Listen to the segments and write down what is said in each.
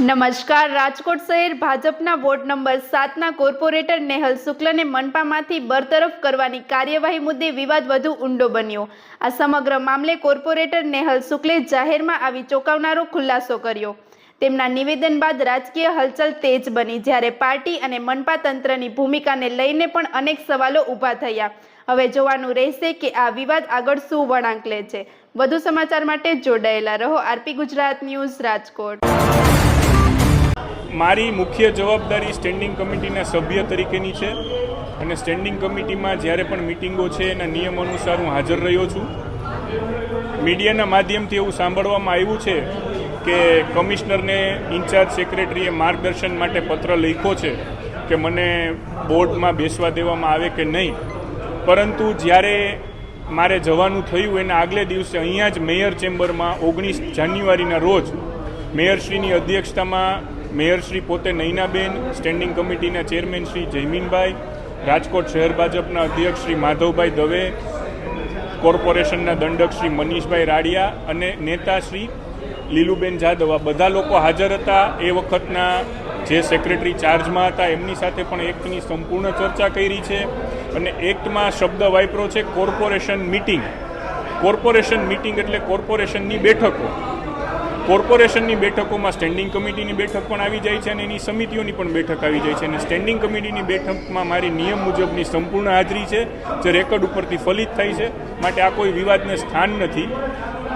નમસ્કાર. રાજકોટ શહેર ભાજપના વોર્ડ નંબર 7ના કોર્પોરેટર નેહલ શુક્લને મનપામાંથી બરતરફ કરવાની કાર્યવાહી મુદ્દે વિવાદ વધુ ઊંડો બન્યો. આ સમગ્ર મામલે કોર્પોરેટર નેહલ શુક્લે જાહેરમાં આવી ચોંકાવનારો ખુલાસો કર્યો. તેમના નિવેદન બાદ રાજકીય હલચલ તેજ બની, જ્યારે પાર્ટી અને મનપા તંત્રની ભૂમિકાને લઈને પણ અનેક સવાલો ઊભા થયા. હવે જોવાનું રહેશે કે આ વિવાદ આગળ શું વળાંક લે છે. વધુ સમાચાર માટે જોડાયેલા રહો આરપી ગુજરાત ન્યૂઝ રાજકોટ. મારી મુખ્ય જવાબદારી સ્ટેન્ડિંગ કમિટીના સભ્ય તરીકેની છે અને સ્ટેન્ડિંગ કમિટીમાં જ્યારે પણ મિટિંગો છે એના નિયમ અનુસાર હું હાજર રહ્યો છું. મીડિયાના માધ્યમથી એવું સાંભળવામાં આવ્યું છે કે કમિશનરને ઇન્ચાર્જ સેક્રેટરીએ માર્ગદર્શન માટે પત્ર લખ્યો છે કે મને બોર્ડમાં બેસવા દેવામાં આવે કે નહીં, પરંતુ જ્યારે મારે જવાનું થયું એના આગલે દિવસે અહીંયા જ મેયર ચેમ્બરમાં 19 જાન્યુઆરીના રોજ મેયરશ્રીની અધ્યક્ષતામાં મેયરશ્રી પોતે નૈનાબેન, સ્ટેન્ડિંગ કમિટીના ચેરમેન શ્રી જયમીનભાઈ, રાજકોટ શહેર ભાજપના અધ્યક્ષ શ્રી માધવભાઈ દવે, કોર્પોરેશનના દંડક શ્રી મનીષભાઈ રાડિયા અને નેતા શ્રી લીલુબેન જાદવ, આ બધા લોકો હાજર હતા. એ વખતના જે સેક્રેટરી ચાર્જમાં હતા એમની સાથે પણ એક્ટની સંપૂર્ણ ચર્ચા કરી છે અને એક્ટમાં શબ્દ વાપરો છે કોર્પોરેશન મિટિંગ. કોર્પોરેશન મિટિંગ એટલે કોર્પોરેશનની બેઠકો. કોર્પોરેશનની બેઠકોમાં સ્ટેન્ડિંગ કમિટીની બેઠક પણ આવી જાય છે અને એની સમિતિઓની પણ બેઠક આવી જાય છે અને સ્ટેન્ડિંગ કમિટીની બેઠકમાં મારી નિયમ મુજબની સંપૂર્ણ હાજરી છે, જે રેકોર્ડ ઉપરથી ફલિત થાય છે. માટે આ કોઈ વિવાદને સ્થાન નથી.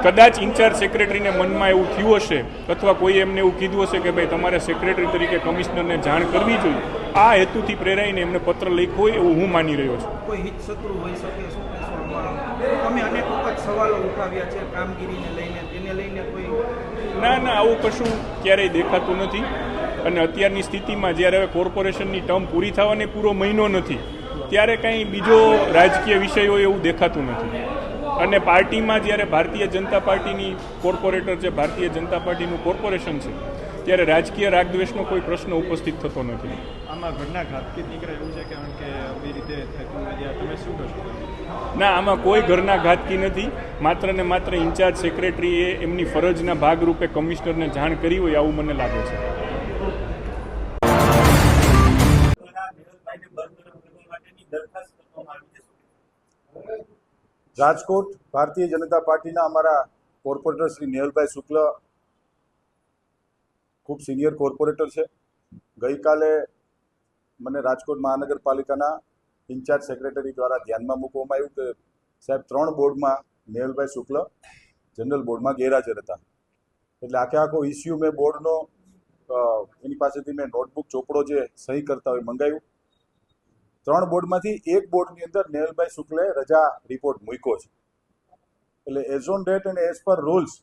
કદાચ ઇન્ચાર્જ સેક્રેટરીને મનમાં એવું થયું હશે અથવા કોઈએ એમને એવું કીધું હશે કે ભાઈ તમારે સેક્રેટરી તરીકે કમિશનરને જાણ કરવી જોઈએ, આ હેતુથી પ્રેરાઈને એમને પત્ર લખ્યો હોય એવું હું માની રહ્યો છું. કોઈ હિતશત્રુ હોઈ શકે છે? અમે અનેક વખત સવાલો ઉઠાવ્યા છે કામગીરીને લઈને, તેને લઈને કોઈ ના, આવું કશું ક્યારેય દેખાતું નથી. અને અત્યારની સ્થિતિમાં જ્યારે હવે કોર્પોરેશનની ટર્મ પૂરી થવાને પૂરો મહિનો નથી, ત્યારે કંઈ બીજો રાજકીય વિષય હોય એવું દેખાતું નથી. અને પાર્ટીમાં જ્યારે ભારતીય જનતા પાર્ટીની કોર્પોરેટર છે, ભારતીય જનતા પાર્ટીનું કોર્પોરેશન છે, ત્યારે રાજકીય રાગદ્વેષનો કોઈ પ્રશ્ન ઉપસ્થિત થતો નથી. આમાં ઘરના ઘાતકી નીકળે એવું છે કારણ કે આવી રીતે થતું નથી, તમે શું કહેશો? ના, આમાં કોઈ ઘરના ઘાતકી નથી. માત્ર ને માત્ર ઇન્ચાર્જ સેક્રેટરીએ એમની ફરજના ભાગરૂપે કમિશનરને જાણ કરી હોય આવું મને લાગે છે. રાજકોટ ભારતીય જનતા પાર્ટીના અમારા કોર્પોરેટર શ્રી નેહલભાઈ શુક્લ ખૂબ સિનિયર કોર્પોરેટર છે. ગઈકાલે મને રાજકોટ મહાનગરપાલિકાના ઇન્ચાર્જ સેક્રેટરી દ્વારા ધ્યાનમાં મૂકવામાં આવ્યું કે સાહેબ 3 બોર્ડમાં નેહલભાઈ શુક્લ જનરલ બોર્ડમાં ગેરહાજર હતા. એટલે આખો ઇસ્યુ મેં બોર્ડનો એની પાસેથી મેં નોટબુક ચોપડો જે સહી કરતા હોય મંગાવ્યું. 3 બોર્ડમાંથી એક બોર્ડની અંદર નેહલભાઈ શુક્લે રજા રિપોર્ટ મૂક્યો છે. એટલે એઝ ઓન ડેટ અને એઝ પર રૂલ્સ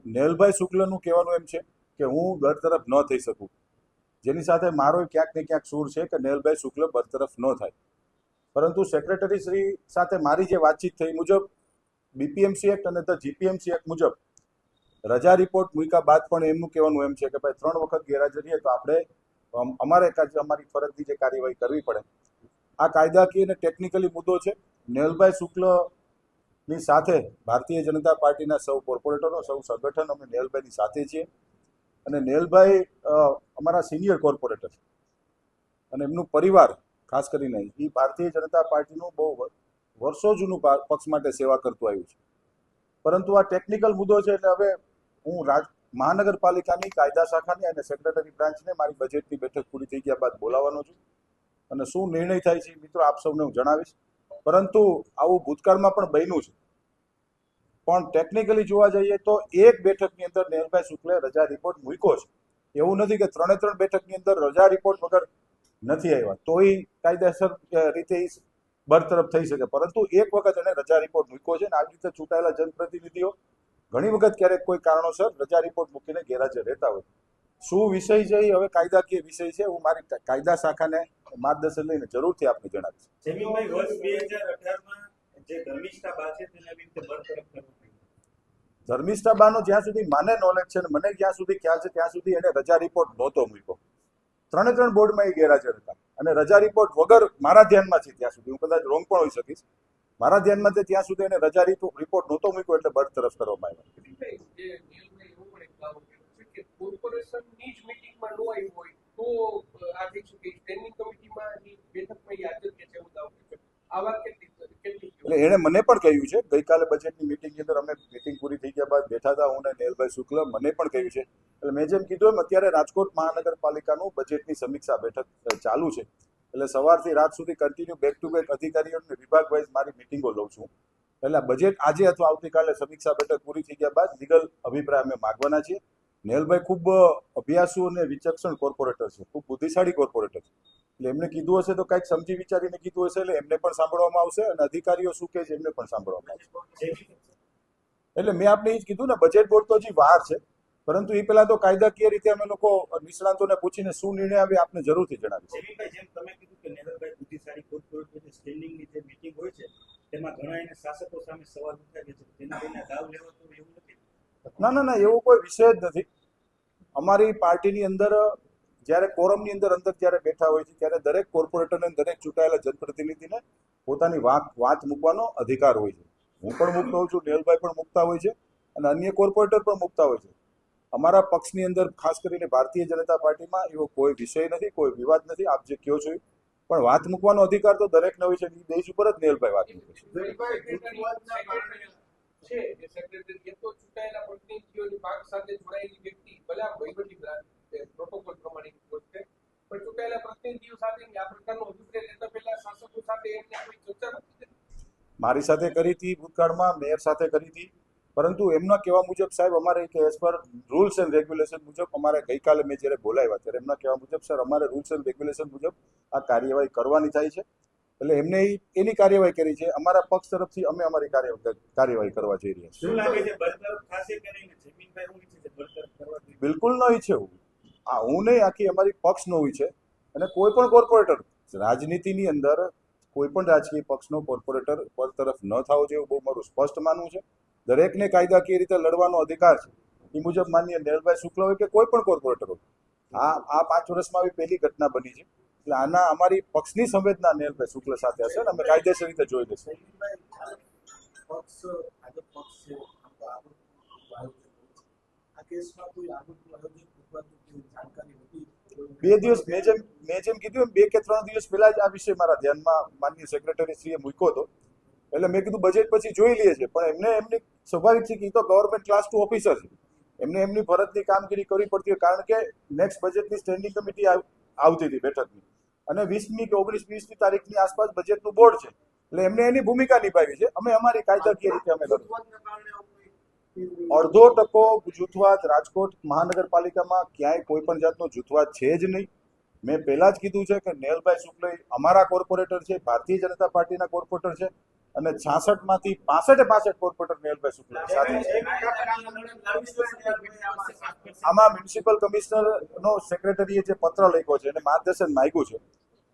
નેહલભાઈ શુક્લનું કહેવાનું એમ છે કે હું બરતરફ ન થઈ શકું, જેની સાથે મારો ક્યાંક ને ક્યાંક સૂર છે કે નેહલભાઈ શુક્લ બરતરફ ન થાય. પરંતુ સેક્રેટરી શ્રી સાથે મારી જે વાતચીત થઈ મુજબ બીપીએમસી એક્ટ અને ધ જીપીએમસી એક્ટ મુજબ રજા રિપોર્ટ મૂક્યા બાદ પણ એમનું કહેવાનું એમ છે કે ભાઈ 3 વખત ગેરહાજર રહીએ તો આપણે અમારી ફરજની જે કાર્યવાહી કરવી પડે. આ કાયદાકીય અને ટેકનિકલી મુદ્દો છે. નેહલભાઈ શુક્લની સાથે ભારતીય જનતા પાર્ટીના સૌ કોર્પોરેટરો, સૌ સંગઠન અમે નેહલભાઈની સાથે છીએ અને નેહલભાઈ અમારા સિનિયર કોર્પોરેટર અને એમનું પરિવાર ખાસ કરીને એ ભારતીય જનતા પાર્ટીનું બહુ વર્ષો જૂનું પક્ષ માટે સેવા કરતું આવ્યું છે. પરંતુ આ ટેકનિકલ મુદ્દો છે એટલે હવે હું મહાનગરપાલિકાની કાયદા શાખાની અને સેક્રેટરી બ્રાન્ચને મારી બજેટની બેઠક પૂરી થઈ ગયા બાદ બોલાવવાનો છું અને શું નિર્ણય થાય છે મિત્રો આપ સૌને હું જણાવીશ. પરંતુ આવું ભૂતકાળમાં પણ બન્યું છે. પણ ટેકનિકલી જોવા જઈએ તો એક બેઠકની અંદર નેહલભાઈ શુક્લે રજા રિપોર્ટ મૂક્યો છે. એવું નથી કે 3 બેઠકની અંદર રજા રિપોર્ટ વગર નથી આવ્યા તોય કાયદેસર રીતે બરતરફ થઈ શકે. પરંતુ એક વખત એને રજા રિપોર્ટ મૂક્યો છે અને આવી રીતે ચૂંટાયેલા જનપ્રતિનિધિઓ ઘણી વખત ક્યારેક કોઈ કારણોસર રજા રિપોર્ટ મૂકીને ગેરહાજર રહેતા હોય. શું વિષય છે એ હવે કાયદાકીય વિષય છે. હું મારી કાયદા શાખાને માર્ગદર્શન લઈને જરૂરથી આપને જણાવીશ. ધર્મિષ્ઠાબાનો જ્યાં સુધી મને નોલેજ છે અને મને જ્યાં સુધી ખ્યાલ છે ત્યાં સુધી એને રજા રિપોર્ટ નહોતો મૂક્યો. 3 બોર્ડમાં એ ગેરહાજર હતા અને રજા રિપોર્ટ વગર મારા ધ્યાનમાં છે ત્યાં સુધી, હું કદાચ રોંગ પણ હોઈ શકીશ, મારા ધ્યાનમાં છે ત્યાં સુધી એને રજા રિપોર્ટ નહોતો મૂક્યો એટલે બરતરફ કરવામાં આવ્યો. કોર્પોરેશનની જ મીટિંગમાં ન આવ્યું હોય તો આ થઈ શકે સ્ટેન્ડિંગ કમિટીમાં બેઠકમાં હાજર કે છે એવું દાવો છે. આ વાત કેટલી એટલે એણે મને પણ કહ્યું છે, ગઈકાલે બજેટની મિટિંગની અંદર અમે મિટિંગ પૂરી થઈ ગયા બાદ બેઠા હતા, હું ને નેહલભાઈ શુક્લ, મને પણ કહ્યું છે. એટલે મેં જેમ કીધું એમ અત્યારે રાજકોટ મહાનગરપાલિકાનું બજેટની સમીક્ષા બેઠક ચાલુ છે. એટલે સવારથી રાત સુધી કન્ટિન્યુ બેક ટુ બેક અધિકારીઓને વિભાગ વાઇઝ મારી મિટિંગો લઉં છું. એટલે બજેટ આજે અથવા આવતીકાલે સમીક્ષા બેઠક પૂરી થઈ ગયા બાદ લીગલ અભિપ્રાય અમે માગવાના છીએ. નેહલભાઈ ખૂબ અભ્યાસુ અને વિચક્ષણ કોર્પોરેટર છે, ખૂબ બુદ્ધિશાળી કોર્પોરેટર છે. એટલે એમને કીધું હશે તો કંઈક સમજી વિચારીને કીધું હશે, એટલે એમને પણ સાંભળવામાં આવશે અને અધિકારીઓ શું કહે છે એમને પણ સાંભળવામાં આવશે. એટલે મેં આપણે એ જ કીધું ને, બજેટ બોર્ડ તો હજી વાર છે, પરંતુ એ પહેલા તો કાયદાકીય રીતે અમે લોકો નિષ્ણાંતોને પૂછીને શું નિર્ણય આવે આપને જરૂરથી જણાવીશું. જેમ તમે કીધું કે નેહલભાઈ બુદ્ધિશાળી કોર્પોરેટર છે, સ્ટેન્ડિંગની જે મીટિંગ હોય છે તેમાં ઘણા એને શાસકો સામે સવાલ ઉઠાવે છે, તેના લઈને દાવ લેવો તો એવું નથી. ના એવો કોઈ વિષય જ નથી. અમારી પાર્ટીની અંદર જ્યારે કોરમની અંદર જ્યારે બેઠા હોય છે ત્યારે દરેક કોર્પોરેટરને દરેક ચૂંટાયેલા જનપ્રતિનિધિને પોતાની વાત મૂકવાનો અધિકાર હોય છે. હું પણ મૂકતો હોઉં છું, નેહલભાઈ પણ મૂકતા હોય છે અને અન્ય કોર્પોરેટર પણ મૂકતા હોય છે. અમારા પક્ષની અંદર ખાસ કરીને ભારતીય જનતા પાર્ટીમાં એવો કોઈ વિષય નથી, કોઈ વિવાદ નથી. આપ જે કહો છો પણ વાત મૂકવાનો અધિકાર તો દરેકને હોય છે. એ દેશ ઉપર જ નેહલભાઈ વાત મૂકે છે કે સેક્રેટરી તો ચૂંટાયેલા પ્રતિનિધિઓની ભાગ સાથે જોડાયેલી વ્યક્તિ ભલે વહીવટી પ્રોટોકોલ પ્રમાણે છે, પણ ચૂંટાયેલા પ્રતિનિધિઓ સાથે આ પ્રકારનો અભિપ્રાય લેતા પહેલા શાસકો સાથે એમને કોઈ ચર્ચા નથી. મારી સાથે કરી હતી, ભૂતકાળમાં મેયર સાથે કરી હતી, પરંતુ એમના કહેવા મુજબ સાહેબ અમારે કે as per rules and regulation મુજબ અમારે ગઈકાલે મેં જ્યારે બોલાવ્યા ત્યારે એમના કહેવા મુજબ સર અમારે રૂલ્સ એન્ડ રેગ્યુલેશન મુજબ આ કાર્યવાહી કરવાની થાય છે. એટલે એમને એની કાર્યવાહી કરી છે. અમારા પક્ષ તરફથી અમે અમારી કાર્યવાહી કરવા જઈ રહ્યા છીએ. શું લાગે છે બરતરફ થશે કે નહીં? જમીનભાઈ હું ઈચ્છે છે બરતરફ કરવા જોઈએ? બિલકુલ ન ઈચ્છે હું નહીં, આખી અમારી પક્ષ ન હોય છે. અને કોઈ પણ કોર્પોરેટર રાજનીતિની અંદર કોઈ પણ રાજકીય પક્ષનો કોર્પોરેટર બરતરફ ન થવો જોઈએ બહુ મારું સ્પષ્ટ માનવું છે. દરેકને કાયદાકીય રીતે લડવાનો અધિકાર છે. એ મુજબ માનનીય નેહલભાઈ શુક્લ હોય કે કોઈ પણ કોર્પોરેટર હોય, આ 5 વર્ષમાં આવી પહેલી ઘટના બની છે. એટલે આના અમારી પક્ષની સંવેદના નેહલભાઈ શુક્લ સાથે હશે અને અમે કાયદેસર રીતે જોઈ લઈશું. બે દિવસ મેં જેમ કીધું એમ 2 કે 3 દિવસ પહેલા જ આ વિષય મારા ધ્યાનમાં માનનીય સેક્રેટરીશ્રીએ મૂક્યો હતો. એટલે મેં કીધું બજેટ પછી જોઈ લઈએ છીએ, પણ એમની સ્વાભાવિક છે કે એ તો ગવર્મેન્ટ ક્લાસ 2 ઓફિસર છે, એમને એમની ફરજની કામગીરી કરવી પડતી હોય. કારણ કે નેક્સ્ટ બજેટની સ્ટેન્ડિંગ કમિટી આવતી હતી બેઠકની, અને 20મી કે 19-20મી તારીખની આસપાસ બજેટનું બોર્ડ છે. એટલે એમને એની ભૂમિકા નિભાવી છે. અમે અમારી કાયદાકીય રીતે અમે અડધો ટકો જૂથવાદ રાજકોટ મહાનગરપાલિકામાં ક્યાંય કોઈ પણ જાતનો જૂથવાદ છે જ નહીં. મેં પહેલા જ કીધું છે કે નેહલભાઈ શુક્લ અમારા કોર્પોરેટર છે, ભારતીય જનતા પાર્ટીના કોર્પોરેટર છે, અને 66માંથી 65 કોર્પોરેટર નેહલભાઈ શુક્લ સાથે આમાં મ્યુનિસિપલ કમિશનરનો સેક્રેટરીએ જે પત્ર લખ્યો છે અને માર્ગદર્શન માંગ્યું છે,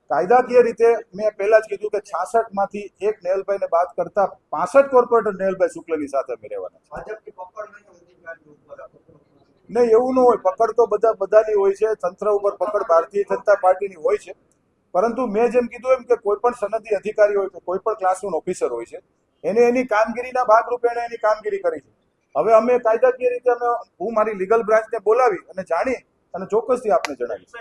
કાયદાકીય રીતે મેં પહેલા જ કીધું કે 66માંથી એક નેહલભાઈને બાદ કરતા 65 કોર્પોરેટર નેહલભાઈ શુક્લની સાથે અમે રહેવાના છે. નહીં, એવું ન હોય. પકડ તો બધાની હોય છે. તંત્ર ઉપર પકડ ભારતીય જનતા પાર્ટીની હોય છે. પરંતુ મેં જેમ કીધું એમ કે કોઈ પણ સનદી અધિકારી હોય કે કોઈ પણ ક્લાસરૂમ ઓફિસર હોય છે, એને એની કામગીરીના ભાગરૂપે એને એની કામગીરી કરી છે. હવે અમે કાયદાકીય રીતે હું મારી લીગલ બ્રાન્ચને બોલાવી અને જાણી અને ચોક્કસથી આપને જણાવીશ.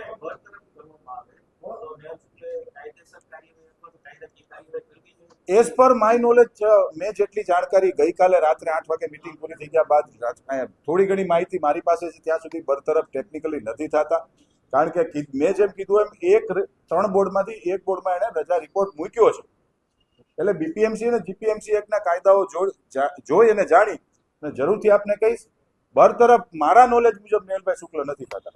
એઝ પર માય નોલેજ મેં જેટલી જાણકારી ગઈકાલે રાત્રે 8 વાગે મિટિંગ પૂરી થઈ ગયા બાદ થોડી ઘણી માહિતી મારી પાસે છે, ત્યાં સુધી બરતરફ ટેકનિકલી નથી થતા. કારણ કે મેં જેમ કીધું એમ 3 બોર્ડમાંથી એક બોર્ડમાં એણે રજા રિપોર્ટ મૂક્યો છે. એટલે બીપીએમસી અને જીપીએમસી એક્ટના કાયદાઓ જોઈ અને જાણી અને જરૂરથી આપને કહીશ, બરતરફ મારા નોલેજ મુજબ નેહલભાઈ શુક્લ નથી થતા.